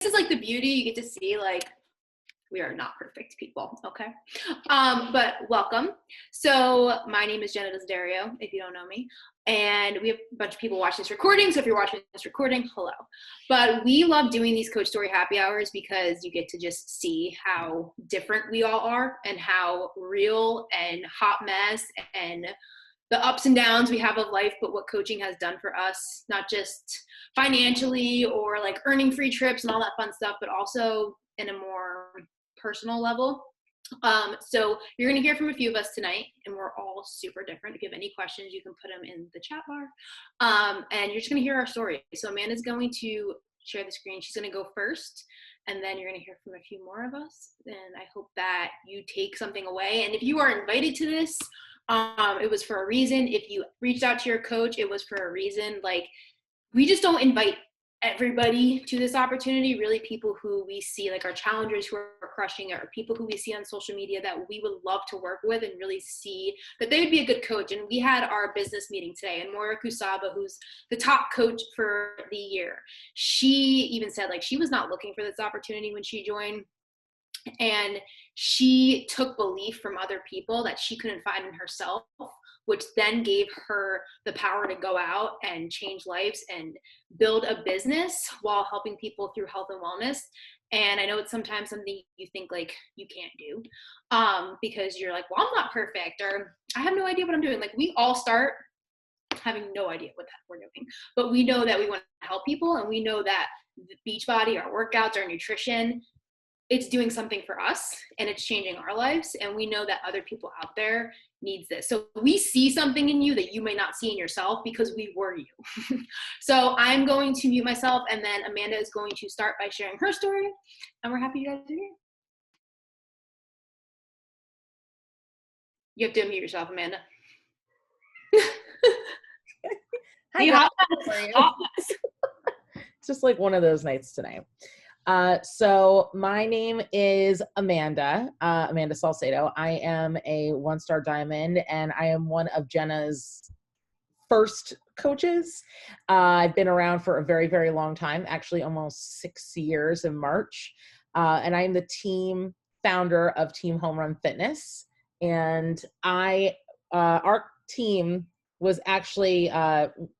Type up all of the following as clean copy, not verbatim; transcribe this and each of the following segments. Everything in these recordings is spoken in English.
is like the beauty. You get to see like we are not perfect people, okay? But welcome. So my name is Jenna Desiderio, if you don't know me. And we have a bunch of people watching this recording. So if you're watching this recording, hello. But we love doing these Coach Story happy hours because you get to just see how different we all are and how real and hot mess and the ups and downs we have of life, but what coaching has done for us, not just financially or like earning free trips and all that fun stuff, but also in a more personal level. So you're going to hear from a few of us tonight, and we're all super different. If you have any questions, you can put them in the chat bar. And you're just going to hear our story. So Amanda's going to share the screen. She's going to go first, and then you're going to hear from a few more of us. And I hope that you take something away. And if you are invited to this, it was for a reason. If you reached out to your coach, it was for a reason. Like, we just don't invite everybody to this opportunity. Really, people who we see, like our challengers who are crushing it, or people who we see on social media that we would love to work with and really see that they would be a good coach. And we had our business meeting today, and Moira Kusaba, who's the top coach for the year, she even said like she was not looking for this opportunity when she joined. And she took belief from other people that she couldn't find in herself, which then gave her the power to go out and change lives and build a business while helping people through health and wellness. And I know it's sometimes something you think like you can't do because you're like, well, I'm not perfect, or I have no idea what I'm doing. Like, we all start having no idea what we're doing, but we know that we want to help people, and we know that Beachbody, our workouts, our nutrition, it's doing something for us and it's changing our lives. And we know that other people out there needs this. So we see something in you that you may not see in yourself because we were you. So I'm going to mute myself, and then Amanda is going to start by sharing her story, and we're happy you guys are here. You have to unmute yourself, Amanda. Hi, it's just like one of those nights tonight. So my name is Amanda Salcedo. I am a 1-star diamond, and I am one of Jenna's first coaches. I've been around for a very, very long time, actually almost 6 years in March. And I am the team founder of Team Home Run Fitness. And our team was actually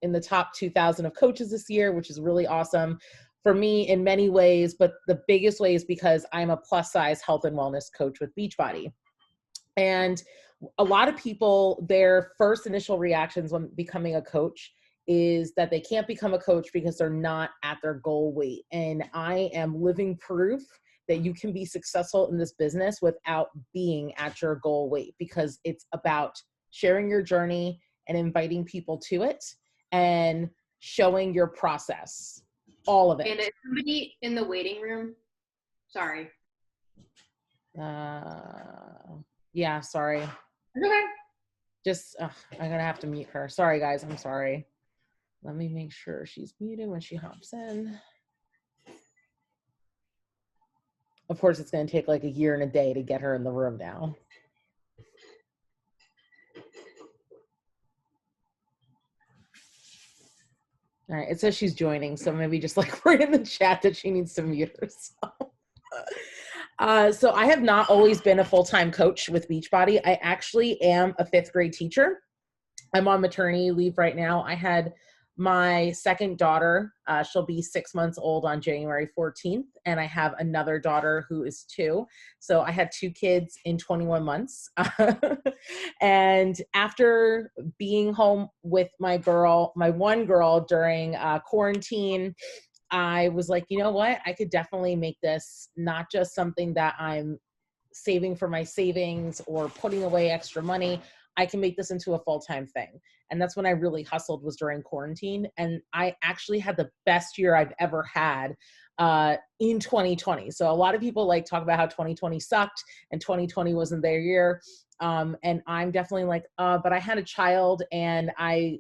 in the top 2,000 of coaches this year, which is really awesome for me in many ways, but the biggest way is because I'm a plus size health and wellness coach with Beachbody. And a lot of people, their first initial reactions when becoming a coach is that they can't become a coach because they're not at their goal weight. And I am living proof that you can be successful in this business without being at your goal weight, because it's about sharing your journey and inviting people to it and showing your process. All of it. And is somebody in the waiting room? Sorry. Yeah, sorry. Okay. Just, I'm going to have to mute her. Sorry, guys. I'm sorry. Let me make sure she's muted when she hops in. Of course, it's going to take like a year and a day to get her in the room now. All right, it says she's joining, so maybe just like write in the chat that she needs to mute herself. So I have not always been a full-time coach with Beachbody. I actually am a 5th grade teacher. I'm on maternity leave right now. I had my second daughter. She'll be 6 months old on January 14th. And I have another daughter who is 2. So I had 2 kids in 21 months. And after being home with my one girl during quarantine, I was like, you know what? I could definitely make this not just something that I'm saving for my savings or putting away extra money. I can make this into a full-time thing. And that's when I really hustled, was during quarantine. And I actually had the best year I've ever had in 2020. So a lot of people like talk about how 2020 sucked and 2020 wasn't their year. And I'm definitely like, but I had a child and I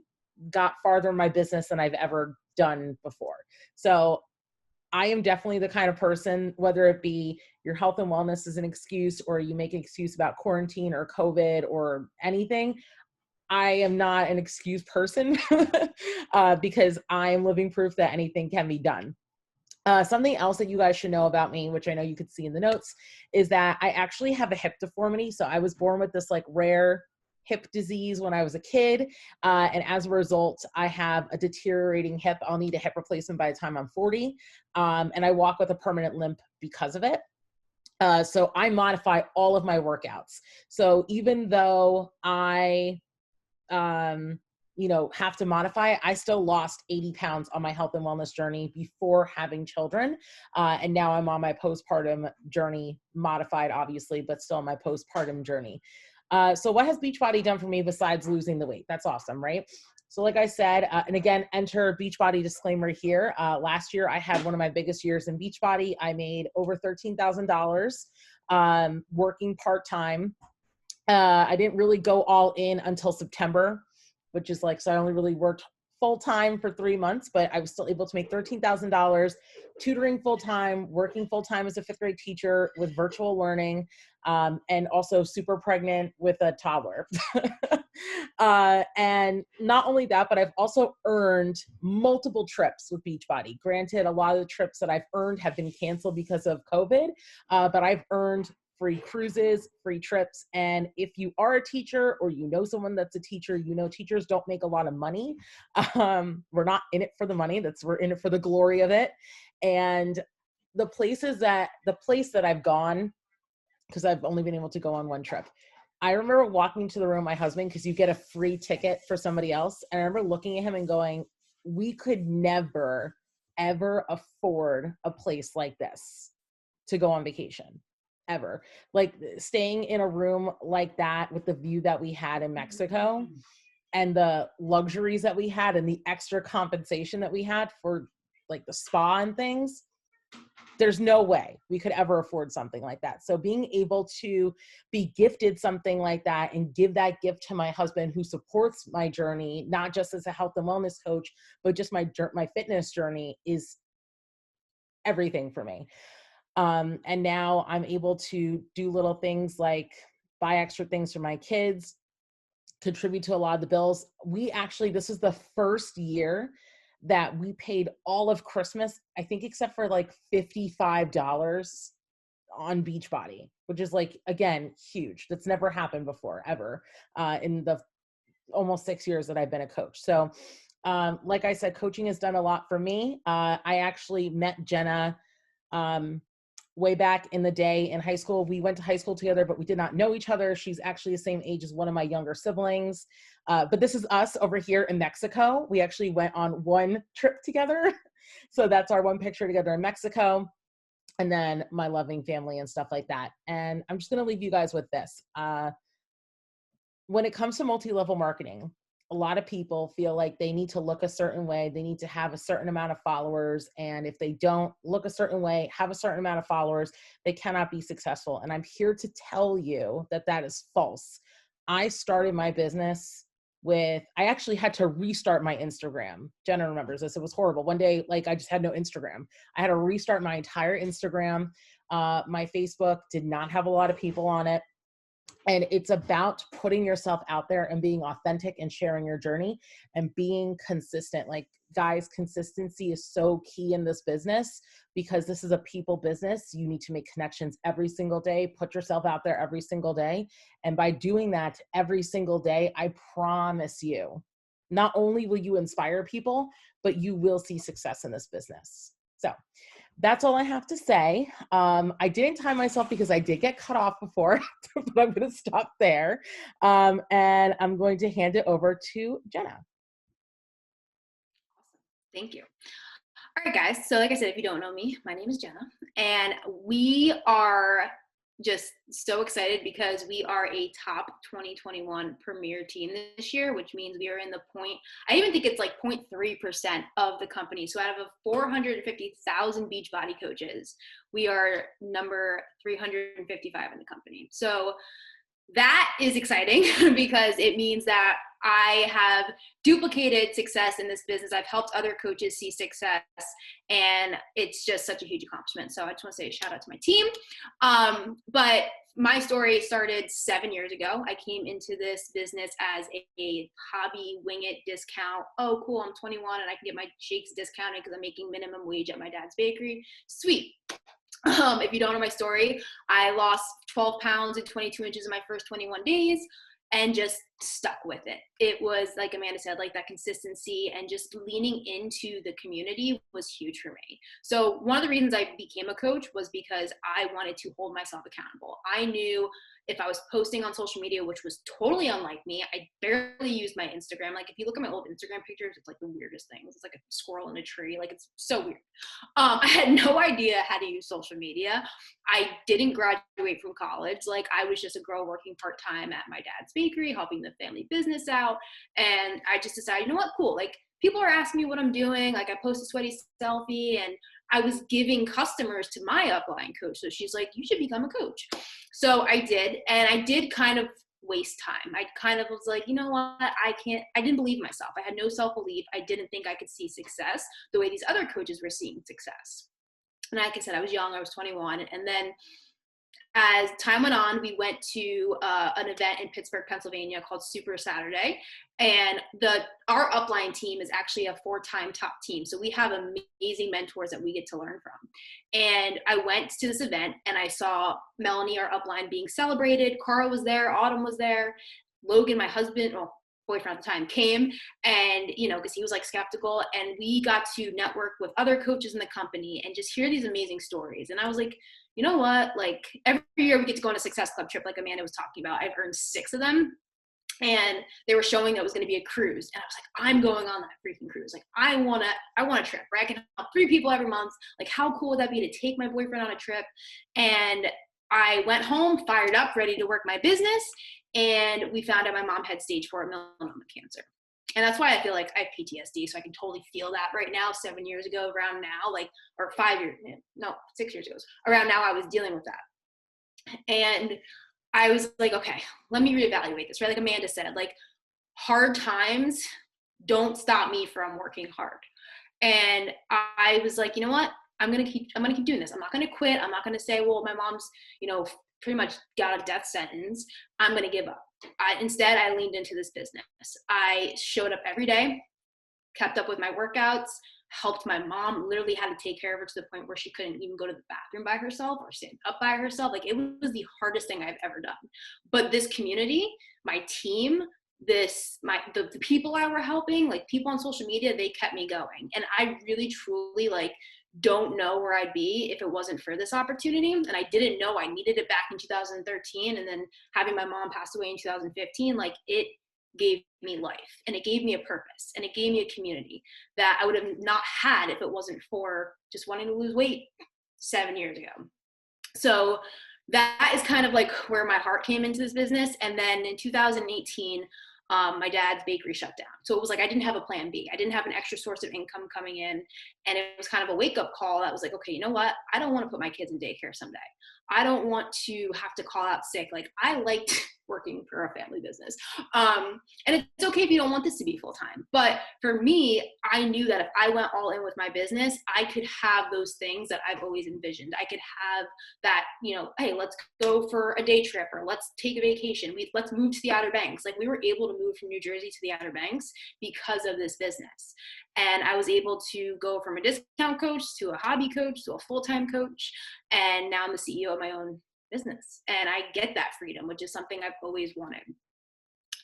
got farther in my business than I've ever done before. So I am definitely the kind of person, whether it be your health and wellness is an excuse, or you make an excuse about quarantine or COVID or anything, I am not an excuse person because I am living proof that anything can be done. Something else that you guys should know about me, which I know you could see in the notes, is that I actually have a hip deformity. So I was born with this like rare hip disease when I was a kid. And as a result, I have a deteriorating hip. I'll need a hip replacement by the time I'm 40. And I walk with a permanent limp because of it. So I modify all of my workouts. So even though I, have to modify, I still lost 80 pounds on my health and wellness journey before having children. And now I'm on my postpartum journey, modified obviously, but still on my postpartum journey. So what has Beachbody done for me besides losing the weight? That's awesome, right? So like I said, and again, enter Beachbody disclaimer here. Last year, I had one of my biggest years in Beachbody. I made over $13,000 working part-time. I didn't really go all in until September, which is like, so I only really worked full-time for 3 months, but I was still able to make $13,000 tutoring full-time, working full-time as a 5th grade teacher with virtual learning, and also super pregnant with a toddler. And not only that, but I've also earned multiple trips with Beachbody. Granted, a lot of the trips that I've earned have been canceled because of COVID, but I've earned free cruises, free trips. And if you are a teacher or you know someone that's a teacher, you know teachers don't make a lot of money. We're not in it for the money. We're in it for the glory of it. And the place that I've gone, because I've only been able to go on one trip. I remember walking to the room, my husband, because you get a free ticket for somebody else. And I remember looking at him and going, we could never, ever afford a place like this to go on vacation. Ever. Like staying in a room like that with the view that we had in Mexico and the luxuries that we had and the extra compensation that we had for like the spa and things, there's no way we could ever afford something like that. So being able to be gifted something like that and give that gift to my husband who supports my journey, not just as a health and wellness coach, but just my fitness journey, is everything for me. And now I'm able to do little things like buy extra things for my kids, contribute to a lot of the bills. This is the first year that we paid all of Christmas, I think, except for like $55 on Beachbody, which is like, again, huge. That's never happened before, ever, in the almost 6 years that I've been a coach. So, like I said, coaching has done a lot for me. I actually met Jenna, way back in the day in high school. We went to high school together, but we did not know each other. She's actually the same age as one of my younger siblings. But this is us over here in Mexico. We actually went on one trip together. So that's our one picture together in Mexico. And then my loving family and stuff like that. And I'm just going to leave you guys with this. When it comes to multi-level marketing, a lot of people feel like they need to look a certain way. They need to have a certain amount of followers. And if they don't look a certain way, have a certain amount of followers, they cannot be successful. And I'm here to tell you that that is false. I started my business I actually had to restart my Instagram. Jenna remembers this. It was horrible. One day, like, I just had no Instagram. I had to restart my entire Instagram. My Facebook did not have a lot of people on it. And it's about putting yourself out there and being authentic and sharing your journey and being consistent. Like, guys, consistency is so key in this business because this is a people business. You need to make connections every single day, put yourself out there every single day. And by doing that every single day, I promise you, not only will you inspire people, but you will see success in this business. So that's all I have to say. I didn't time myself because I did get cut off before, but I'm going to stop there. And I'm going to hand it over to Jenna. Awesome. Thank you. All right, guys. So like I said, if you don't know me, my name is Jenna, and we are just so excited because we are a top 2021 premier team this year, which means we are in the I even think it's like 0.3% of the company. So out of 450,000 Beachbody coaches, we are number 355 in the company. So that is exciting because it means that I have duplicated success in this business. I've helped other coaches see success, and it's just such a huge accomplishment. So I just want to say a shout out to my team. But my story started 7 years ago. I came into this business as a hobby wing it discount. Oh, cool, I'm 21 and I can get my shakes discounted because I'm making minimum wage at my dad's bakery. Sweet. If you don't know my story, I lost 12 pounds and 22 inches in my first 21 days and just stuck with it. It was, like Amanda said, like that consistency and just leaning into the community was huge for me. So one of the reasons I became a coach was because I wanted to hold myself accountable. I knew if I was posting on social media, which was totally unlike me, I barely used my Instagram. Like if you look at my old Instagram pictures, it's like the weirdest things. It's like a squirrel in a tree. Like it's so weird. I had no idea how to use social media. I didn't graduate from college. Like I was just a girl working part-time at my dad's bakery, helping the family business out. And I just decided, you know what, cool. Like people are asking me what I'm doing. Like I post a sweaty selfie and I was giving customers to my upline coach. So she's like, you should become a coach. So I did. And I did kind of waste time. I kind of was like, you know what, I didn't believe myself. I had no self-belief. I didn't think I could see success the way these other coaches were seeing success. And like I said, I was young, I was 21. And then as time went on, we went to an event in Pittsburgh, Pennsylvania called Super Saturday. And our upline team is actually a 4-time top team. So we have amazing mentors that we get to learn from. And I went to this event and I saw Melanie, our upline, being celebrated. Carl was there, Autumn was there, Logan, my husband, well, boyfriend at the time, came, and because he was like skeptical, and we got to network with other coaches in the company and just hear these amazing stories. And I was like, you know what, like every year we get to go on a Success Club trip like Amanda was talking about. I've earned 6 of them, and they were showing that it was going to be a cruise, and I was like, I'm going on that freaking cruise. Like I want a trip where I can help 3 people every month. Like how cool would that be to take my boyfriend on a trip? And I went home fired up, ready to work my business. And we found out my mom had stage 4 melanoma cancer. And that's why I feel like I have PTSD. So I can totally feel that right now. 7 years ago, around now, or 5 years, no, 6 years ago, around now, I was dealing with that. And I was like, okay, let me reevaluate this, right? Like Amanda said, like hard times don't stop me from working hard. And I was like, you know what? I'm gonna keep doing this. I'm not gonna quit. I'm not gonna say, well, my mom's, pretty much got a death sentence. I'm gonna give up. Instead, I leaned into this business. I showed up every day, kept up with my workouts, helped my mom, literally had to take care of her to the point where she couldn't even go to the bathroom by herself or stand up by herself. Like it was the hardest thing I've ever done. But this community, my team, the people I were helping, like people on social media, they kept me going. And I really truly don't know where I'd be if it wasn't for this opportunity. And I didn't know I needed it back in 2013. And then having my mom pass away in 2015, it gave me life, and it gave me a purpose, and it gave me a community that I would have not had if it wasn't for just wanting to lose weight 7 years ago. So that is kind of like where my heart came into this business. And then in 2018, my dad's bakery shut down. So it was like I didn't have a plan B. I didn't have an extra source of income coming in. And it was kind of a wake-up call that was like, okay, you know what? I don't want to put my kids in daycare someday. I don't want to have to call out sick. Like I liked working for a family business. And it's okay if you don't want this to be full-time. But for me, I knew that if I went all in with my business, I could have those things that I've always envisioned. I could have that, hey, let's go for a day trip, or let's take a vacation. Let's move to the Outer Banks. Like we were able to move from New Jersey to the Outer Banks because of this business. And I was able to go from a discount coach to a hobby coach to a full-time coach. And now I'm the CEO of my own business. And I get that freedom, which is something I've always wanted.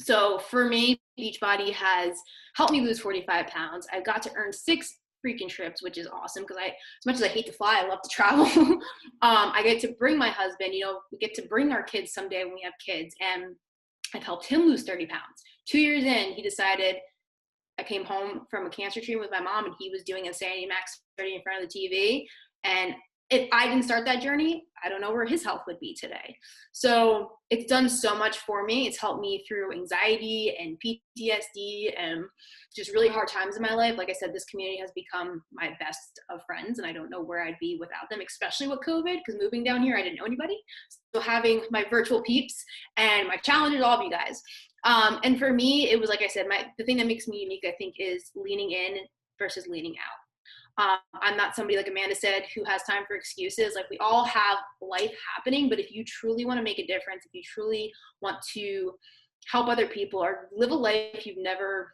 So for me, Beachbody has helped me lose 45 pounds. I've got to earn 6 freaking trips, which is awesome because as much as I hate to fly, I love to travel. I get to bring my husband, we get to bring our kids someday when we have kids. And I've helped him lose 30 pounds. 2 years in, he decided, I came home from a cancer treatment with my mom, and he was doing Insanity Max 30 in front of the TV. And if I didn't start that journey, I don't know where his health would be today. So it's done so much for me. It's helped me through anxiety and PTSD and just really hard times in my life. Like I said, this community has become my best of friends, and I don't know where I'd be without them, especially with COVID, because moving down here, I didn't know anybody. So having my virtual peeps and my challengers, all of you guys. And for me, it was, like I said, the thing that makes me unique, I think, is leaning in versus leaning out. I'm not somebody, like Amanda said, who has time for excuses. Like, we all have life happening, but if you truly want to make a difference, if you truly want to help other people or live a life you've never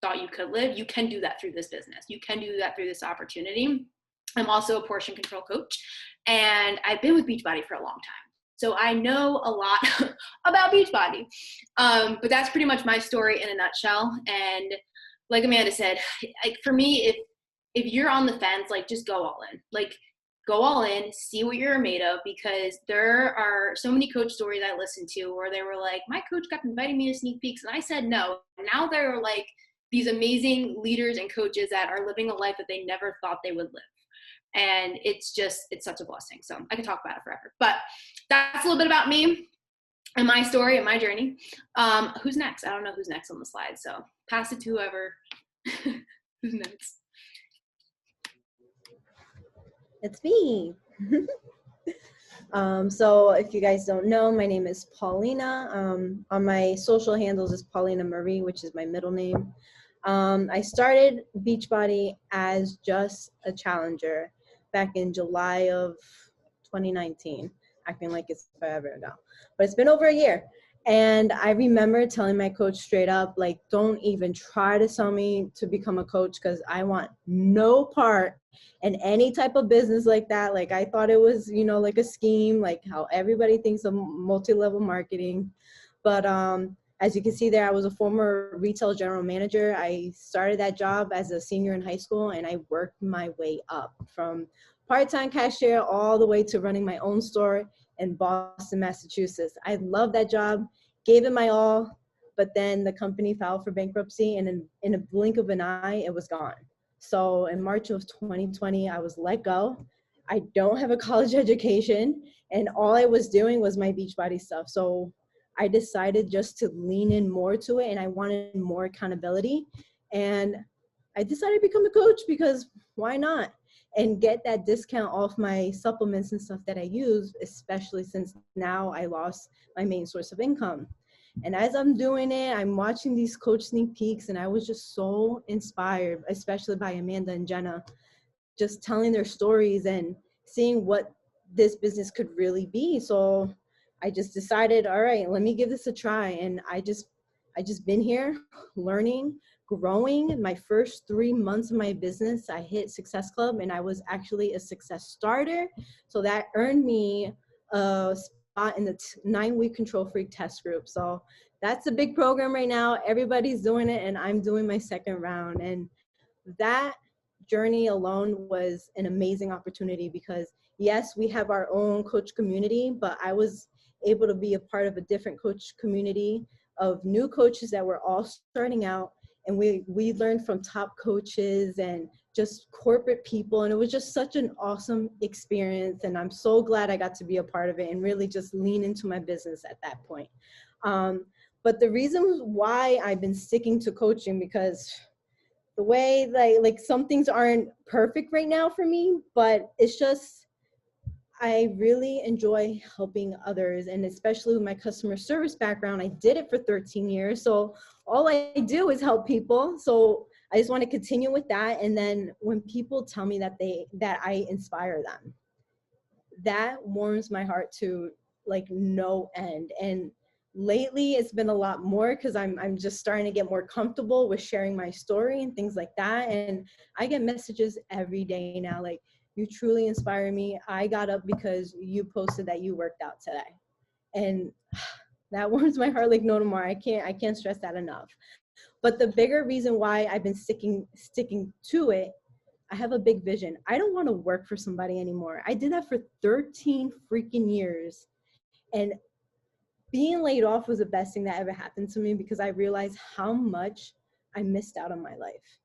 thought you could live, you can do that through this business. You can do that through this opportunity. I'm also a portion control coach, and I've been with Beachbody for a long time. So I know a lot about Beachbody. But that's pretty much my story in a nutshell. And like Amanda said, for me, if you're on the fence, like, just go all in. Like, go all in, see what you're made of, because there are so many coach stories I listened to where they were like, my coach kept inviting me to sneak peeks, and I said no. Now they're like these amazing leaders and coaches that are living a life that they never thought they would live. And it's such a blessing. So I could talk about it forever. But that's a little bit about me and my story and my journey. Who's next? I don't know who's next on the slide. So pass it to whoever. Who's next? It's me. So if you guys don't know, my name is Paulina. On my social handles is Paulina Marie, which is my middle name. I started Beachbody as just a challenger back in July of 2019, acting like it's forever ago. But it's been over a year. And I remember telling my coach straight up, like, don't even try to sell me to become a coach, because I want no part in any type of business like that. Like, I thought it was, like a scheme, like how everybody thinks of multi-level marketing. But as you can see there, I was a former retail general manager. I started that job as a senior in high school, and I worked my way up from part-time cashier all the way to running my own store in Boston, Massachusetts. I loved that job, gave it my all, but then the company filed for bankruptcy, and in a blink of an eye, it was gone. So in March of 2020, I was let go. I don't have a college education, and all I was doing was my Beachbody stuff. So I decided just to lean in more to it, and I wanted more accountability. And I decided to become a coach, because why not? And get that discount off my supplements and stuff that I use, especially since now I lost my main source of income. And as I'm doing it, I'm watching these coach sneak peeks, and I was just so inspired, especially by Amanda and Jenna, just telling their stories and seeing what this business could really be. So I just decided, all right, let me give this a try. And I just been here learning, growing. My first 3 months of my business, I hit Success Club, and I was actually a success starter. So that earned me a spot in the 9-week Control Freak test group. So that's a big program right now. Everybody's doing it, and I'm doing my second round. And that journey alone was an amazing opportunity, because yes, we have our own coach community, but I was able to be a part of a different coach community of new coaches that were all starting out. And we learned from top coaches and just corporate people. And it was just such an awesome experience. And I'm so glad I got to be a part of it and really just lean into my business at that point. But the reason why I've been sticking to coaching, because the way like some things aren't perfect right now for me, but it's just, I really enjoy helping others, and especially with my customer service background, I did it for 13 years. So all I do is help people. So I just want to continue with that. And then when people tell me that I inspire them, that warms my heart to like no end. And lately it's been a lot more, because I'm just starting to get more comfortable with sharing my story and things like that. And I get messages every day now like, you truly inspire me. I got up because you posted that you worked out today. And that warms my heart like no tomorrow. I can't stress that enough. But the bigger reason why I've been sticking to it, I have a big vision. I don't want to work for somebody anymore. I did that for 13 freaking years. And being laid off was the best thing that ever happened to me, because I realized how much I missed out on my life.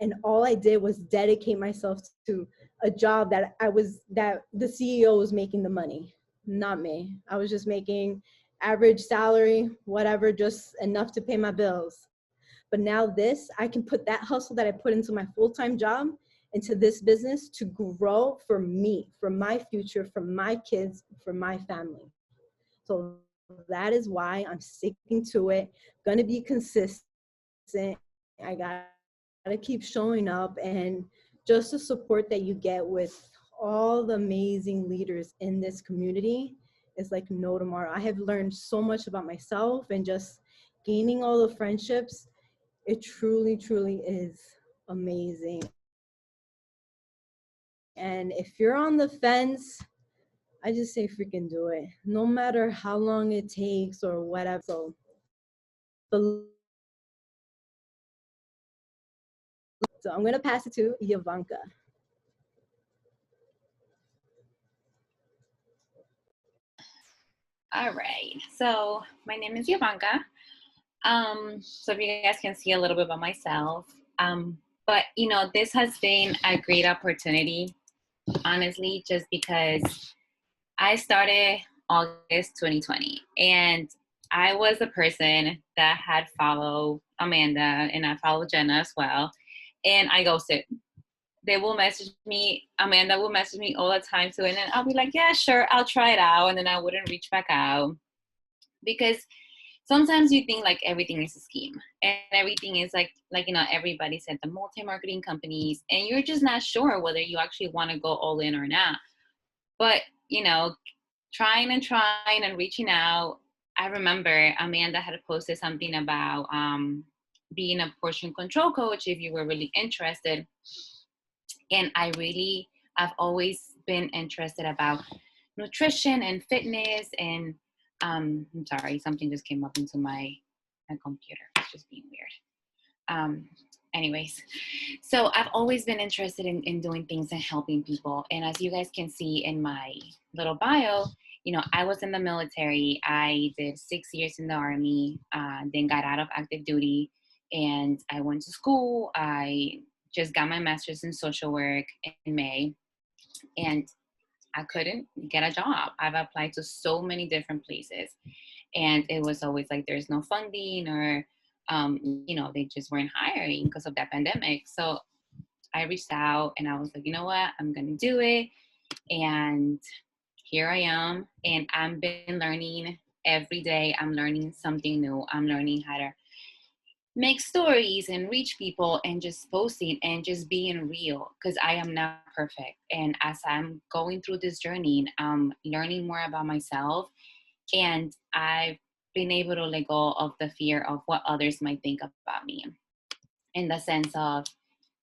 And all I did was dedicate myself to a job that the CEO was making the money, not me. I was just making average salary, whatever, just enough to pay my bills. But now I can put that hustle that I put into my full-time job into this business to grow for me, for my future, for my kids, for my family. So that is why I'm sticking to it, gonna be consistent. I gotta keep showing up, and just the support that you get with all the amazing leaders in this community is like no tomorrow. I have learned so much about myself, and just gaining all the friendships, it truly, truly is amazing. And if you're on the fence, I just say freaking do it, no matter how long it takes or whatever. So I'm gonna pass it to Yavanka. All right. So my name is Yavanka. So if you guys can see a little bit about myself. But this has been a great opportunity, honestly, just because I started August 2020, and I was a person that had followed Amanda, and I followed Jenna as well, and I ghosted. They will message me, Amanda will message me all the time too, and then I'll be like, yeah, sure, I'll try it out, and then I wouldn't reach back out, because sometimes you think like everything is a scheme, and everything is like everybody said, the multi-marketing companies, and you're just not sure whether you actually want to go all in or not. But trying and reaching out. I remember Amanda had posted something about being a portion control coach if you were really interested. And I've always been interested about nutrition and fitness. And I'm sorry, something just came up into my computer. It's just being weird. Anyways, so I've always been interested in doing things and helping people. And as you guys can see in my little bio, I was in the military. I did 6 years in the Army, then got out of active duty, and I went to school. I just got my master's in social work in May, and I couldn't get a job. I've applied to so many different places, and it was always like there's no funding, or they just weren't hiring because of that pandemic. So I reached out and I was like, you know what, I'm gonna do it. And here I am, and I've been learning every day. I'm learning something new. I'm learning how to make stories and reach people, and just posting and just being real, because I am not perfect. And as I'm going through this journey, I'm learning more about myself, and I've been able to let go of the fear of what others might think about me, in the sense of,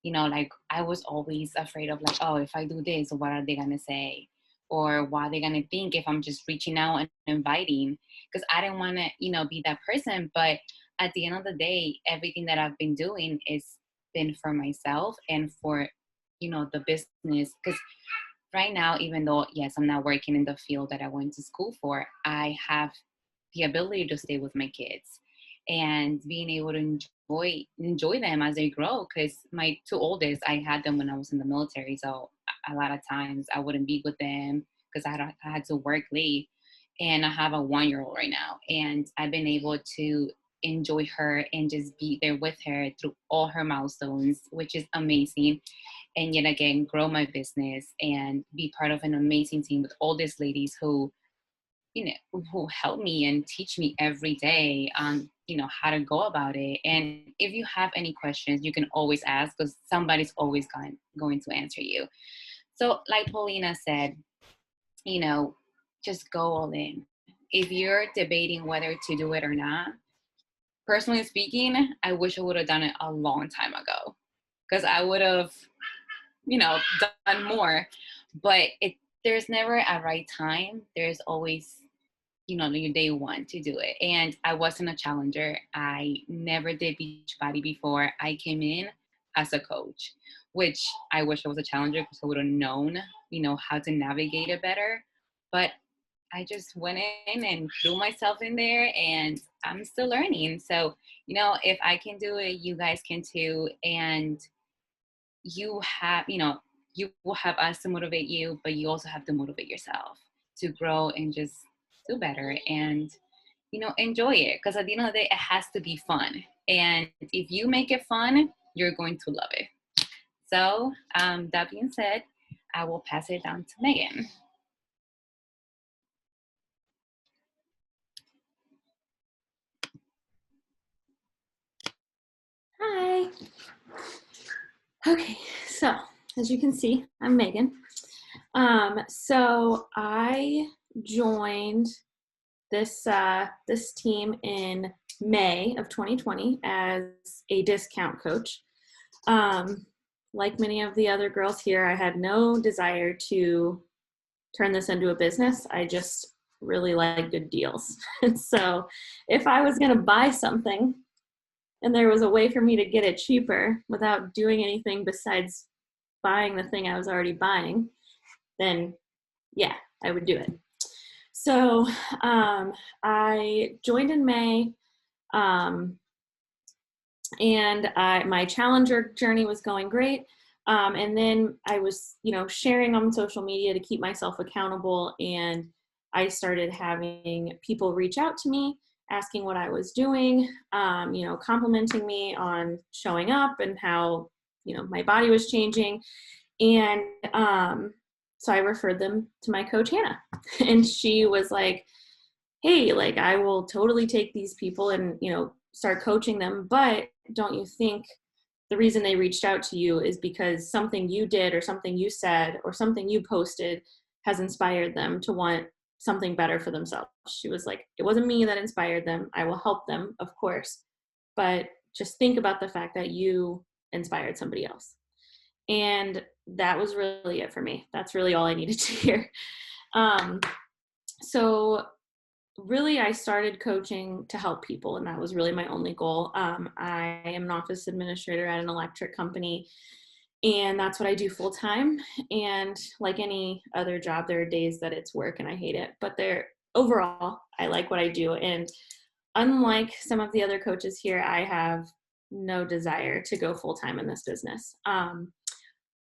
like I was always afraid of like, oh, if I do this, what are they gonna say? Or what are they gonna think if I'm just reaching out and inviting? Because I didn't want to, be that person. But at the end of the day, everything that I've been doing is been for myself and for, the business. Because right now, even though, yes, I'm not working in the field that I went to school for, I have the ability to stay with my kids and being able to enjoy them as they grow. Because my two oldest, I had them when I was in the military, so a lot of times I wouldn't be with them because I had to work late. And I have a 1-year-old right now, and I've been able to enjoy her and just be there with her through all her milestones, which is amazing. And yet again, grow my business and be part of an amazing team with all these ladies who who help me and teach me every day on, how to go about it. And if you have any questions, you can always ask, because somebody's always going to answer you. So like Paulina said, just go all in. If you're debating whether to do it or not, personally speaking, I wish I would have done it a long time ago, because I would have, done more. But there's never a right time. There's always your day one to do it. And I wasn't a challenger. I never did Beachbody before. I came in as a coach, which I wish I was a challenger, because I would have known, how to navigate it better. But I just went in and threw myself in there, and I'm still learning. So, if I can do it, you guys can too. And you have, you will have us to motivate you, but you also have to motivate yourself to grow and just do better and, enjoy it. Because at the end of the day, it has to be fun. And if you make it fun, you're going to love it. So that being said, I will pass it down to Megan. Hi. Okay, so as you can see, I'm Megan. So I joined this team in May of 2020 as a discount coach. Like many of the other girls here, I had no desire to turn this into a business. I just really like good deals. And so if I was going to buy something and there was a way for me to get it cheaper without doing anything besides buying the thing I was already buying, then yeah, I would do it. So I joined in May, and my Challenger journey was going great. And then I was, sharing on social media to keep myself accountable. And I started having people reach out to me, asking what I was doing, complimenting me on showing up and how, my body was changing. And so I referred them to my coach, Hannah. And she was like, hey, like, I will totally take these people and, start coaching them. But don't you think the reason they reached out to you is because something you did or something you said or something you posted has inspired them to want something better for themselves? She was like, it wasn't me that inspired them. I will help them, of course. But just think about the fact that you inspired somebody else. And that was really it for me. That's really all I needed to hear. So really, I started coaching to help people, and that was really my only goal. I am an office administrator at an electric company, and that's what I do full time. And like any other job, there are days that it's work and I hate it, but overall, I like what I do. And unlike some of the other coaches here, I have no desire to go full time in this business.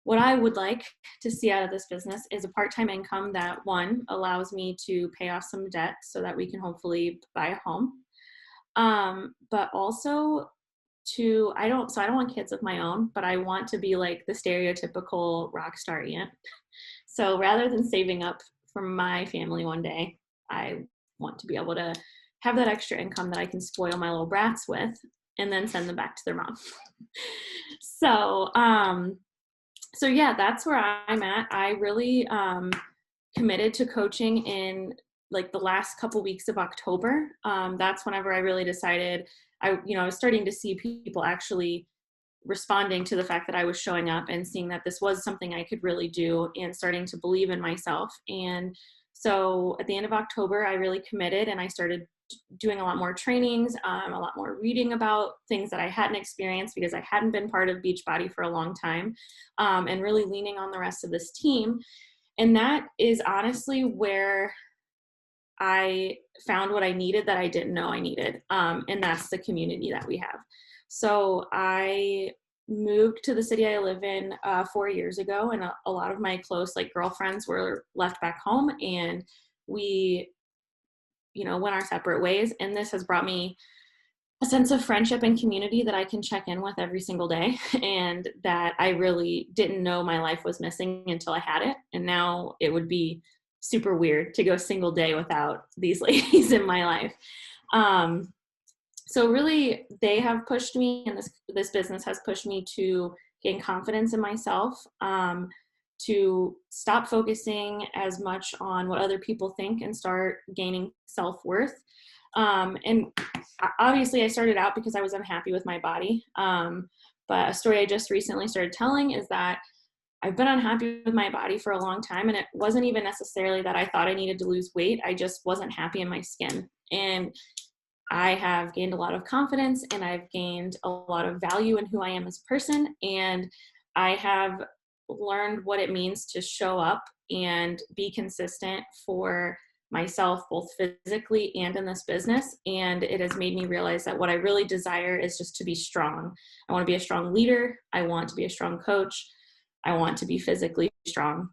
What I would like to see out of this business is a part-time income that, one, allows me to pay off some debt so that we can hopefully buy a home. But also I don't want kids of my own, but I want to be like the stereotypical rock star aunt. So rather than saving up for my family one day, I want to be able to have that extra income that I can spoil my little brats with and then send them back to their mom. So yeah, that's where I'm at. I really committed to coaching in like the last couple weeks of October. That's whenever I really decided I was starting to see people actually responding to the fact that I was showing up and seeing that this was something I could really do and starting to believe in myself. And so at the end of October, I really committed and I started doing a lot more trainings, a lot more reading about things that I hadn't experienced because I hadn't been part of Beachbody for a long time, and really leaning on the rest of this team. And that is honestly where I found what I needed that I didn't know I needed. And that's the community that we have. So I moved to the city I live in 4 years ago, and a lot of my close girlfriends were left back home, and we went our separate ways. And this has brought me a sense of friendship and community that I can check in with every single day, and that I really didn't know my life was missing until I had it. And now it would be super weird to go a single day without these ladies in my life. So really, they have pushed me, and this business has pushed me to gain confidence in myself, to stop focusing as much on what other people think and start gaining self-worth. And obviously I started out because I was unhappy with my body. But a story I just recently started telling is that I've been unhappy with my body for a long time, and it wasn't even necessarily that I thought I needed to lose weight. I just wasn't happy in my skin. And I have gained a lot of confidence, and I've gained a lot of value in who I am as a person. And I have learned what it means to show up and be consistent for myself both physically and in this business. And it has made me realize that what I really desire is just to be strong. I want to be a strong leader. I want to be a strong coach. I want to be physically strong.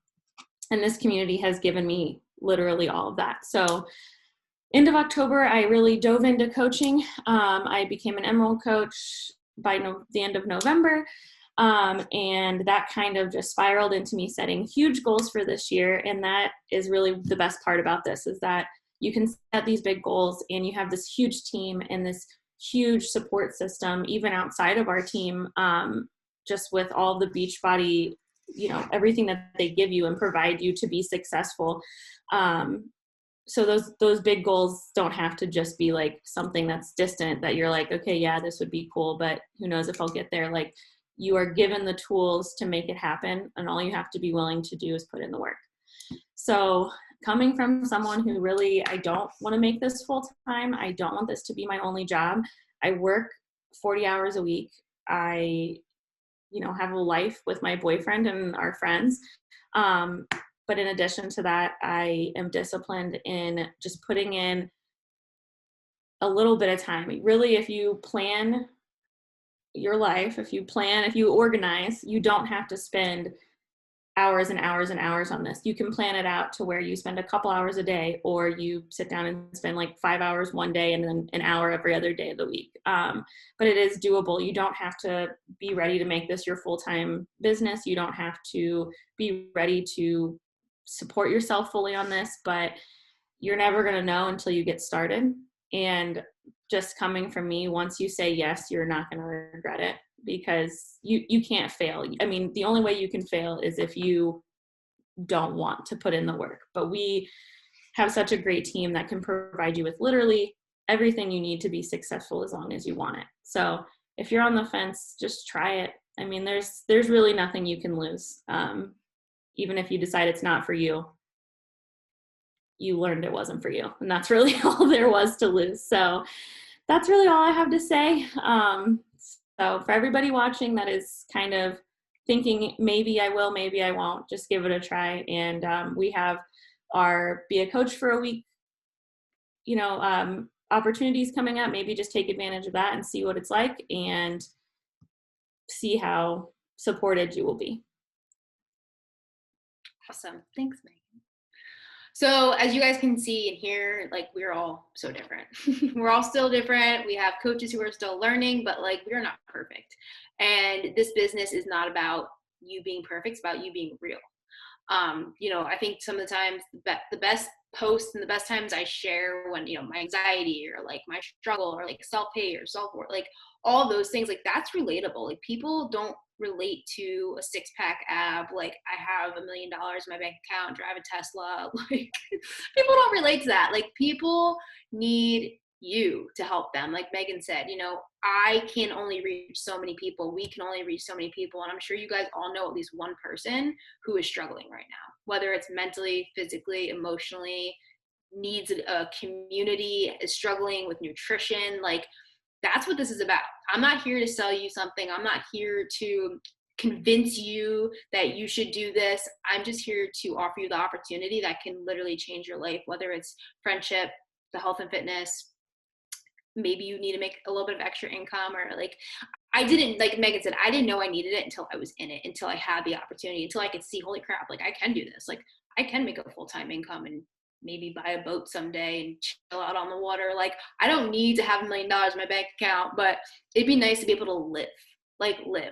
And this community has given me literally all of that. So end of October, I really dove into coaching. I became an Emerald coach by the end of November. And that kind of just spiraled into me setting huge goals for this year. And that is really the best part about this, is that you can set these big goals and you have this huge team and this huge support system, even outside of our team, just with all the Beachbody, you know, everything that they give you and provide you to be successful. So those big goals don't have to just be like something that's distant that you're like, okay, yeah, this would be cool, but who knows if I'll get there. Like, you are given the tools to make it happen, and all you have to be willing to do is put in the work. So coming from someone who really, I don't want to make this full time. I don't want this to be my only job. I work 40 hours a week. I, you know, have a life with my boyfriend and our friends. But in addition to that, I am disciplined in just putting in a little bit of time. Really, if you plan your life, if you organize, you don't have to spend hours and hours and hours on this. You can plan it out to where you spend a couple hours a day, or you sit down and spend like 5 hours one day and then an hour every other day of the week. But it is doable. You don't have to be ready to make this your full-time business. You don't have to be ready to support yourself fully on this, but you're never going to know until you get started. And just coming from me, once you say yes, you're not going to regret it, because you can't fail. I mean, the only way you can fail is if you don't want to put in the work. But we have such a great team that can provide you with literally everything you need to be successful as long as you want it. So if you're on the fence, just try it. I mean, there's really nothing you can lose. Even if you decide it's not for you, you learned it wasn't for you. And that's really all there was to lose. So that's really all I have to say. So for everybody watching that is kind of thinking, maybe I will, maybe I won't, just give it a try. And we have our Be a Coach for a Week, you know, opportunities coming up. Maybe just take advantage of that and see what it's like and see how supported you will be. Awesome. Thanks, Megan. So as you guys can see and hear, like, we're all so different. We're all still different. We have coaches who are still learning, but like, we're not perfect. And this business is not about you being perfect. It's about you being real. You know, I think some of the times the best posts and the best times I share when, you know, my anxiety or like my struggle or like self-hate or self-worth, like all those things, like that's relatable. Like people don't relate to a six-pack ab, like I have $1 million in my bank account, drive a Tesla. Like people don't relate to that. Like people need you to help them. Like Megan said, you know, I can only reach so many people. We can only reach so many people. And I'm sure you guys all know at least one person who is struggling right now, whether it's mentally, physically, emotionally, needs a community, is struggling with nutrition. Like that's what this is about. I'm not here to sell you something. I'm not here to convince you that you should do this. I'm just here to offer you the opportunity that can literally change your life, whether it's friendship, the health and fitness. Maybe you need to make a little bit of extra income, or like I didn't, like Megan said, I didn't know I needed it until I was in it, until I had the opportunity, until I could see, holy crap, like I can do this. Like I can make a full-time income and maybe buy a boat someday and chill out on the water. Like I don't need to have $1 million in my bank account, but it'd be nice to be able to live.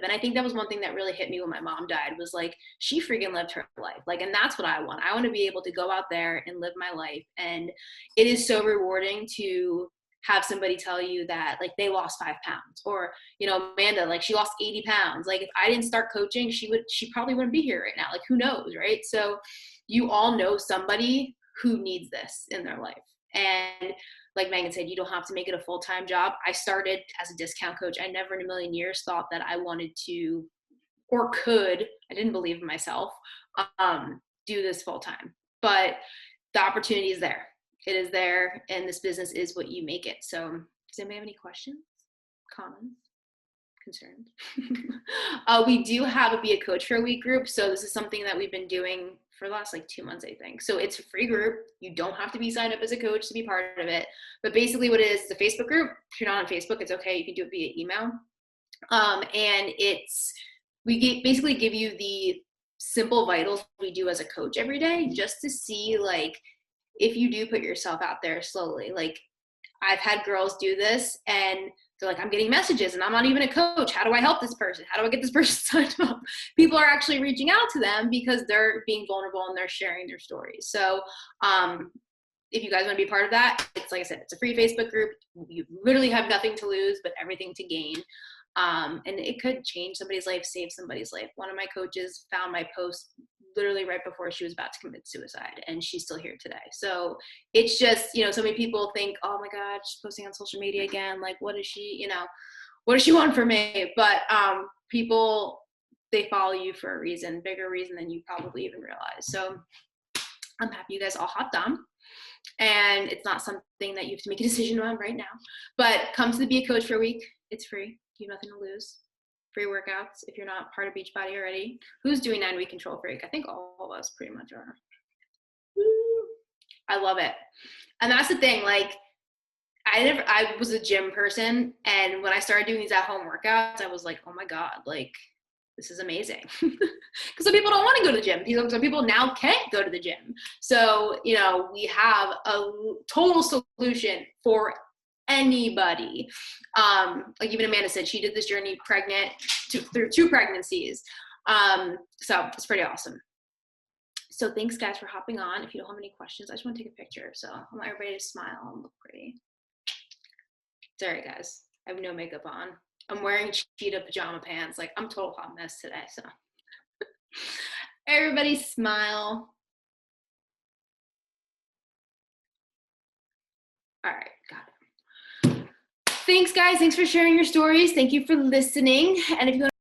And I think that was one thing that really hit me when my mom died, was like, she freaking lived her life. Like, and that's what I want. I want to be able to go out there and live my life. And it is so rewarding to have somebody tell you that like they lost 5 pounds, or, you know, Amanda, like she lost 80 pounds. Like if I didn't start coaching, she probably wouldn't be here right now. Like who knows, right? So you all know somebody who needs this in their life. And like Megan said, you don't have to make it a full-time job. I started as a discount coach. I never in a million years thought that I wanted to, or could, I didn't believe in myself, do this full-time. But the opportunity is there. It is there, and this business is what you make it. So does anybody have any questions, comments, concerns? We do have a Be a Coach for a Week group. So this is something that we've been doing for the last like 2 months, I think. So it's a free group. You don't have to be signed up as a coach to be part of it. But basically what it is a Facebook group. If you're not on Facebook, it's okay. You can do it via email. And we basically give you the simple vitals we do as a coach every day, just to see like if you do put yourself out there slowly. Like I've had girls do this and they're like, I'm getting messages and I'm not even a coach. How do I help this person? How do I get this person signed up? People are actually reaching out to them because they're being vulnerable and they're sharing their stories. So if you guys want to be part of that, it's like I said, it's a free Facebook group. You literally have nothing to lose, but everything to gain. And it could change somebody's life, save somebody's life. One of my coaches found my post literally right before she was about to commit suicide, and she's still here today. So it's just, so many people think, oh my God, she's posting on social media again. Like, what does she want from me? But people, they follow you for a reason, bigger reason than you probably even realize. So I'm happy you guys all hopped on. And it's not something that you have to make a decision on right now. But come to the Be a Coach for a week. It's free. You have nothing to lose. Free workouts if you're not part of Beachbody already. Who's doing 9-week Control Freak? I think all of us pretty much are. Woo. I love it. And that's the thing, like I was a gym person, and when I started doing these at-home workouts, I was like, oh my God, like this is amazing. Because some people don't want to go to the gym. Some people now can't go to the gym. So, we have a total solution for anybody. Like even Amanda said, she did this journey pregnant through 2 pregnancies. So it's pretty awesome. So thanks guys for hopping on. If you don't have any questions, I just want to take a picture. So I want everybody to smile and look pretty. Sorry guys, I have no makeup on. I'm wearing cheetah pajama pants. Like I'm total hot mess today. So everybody smile. All right, got it. Thanks guys. Thanks for sharing your stories. Thank you for listening. And if you want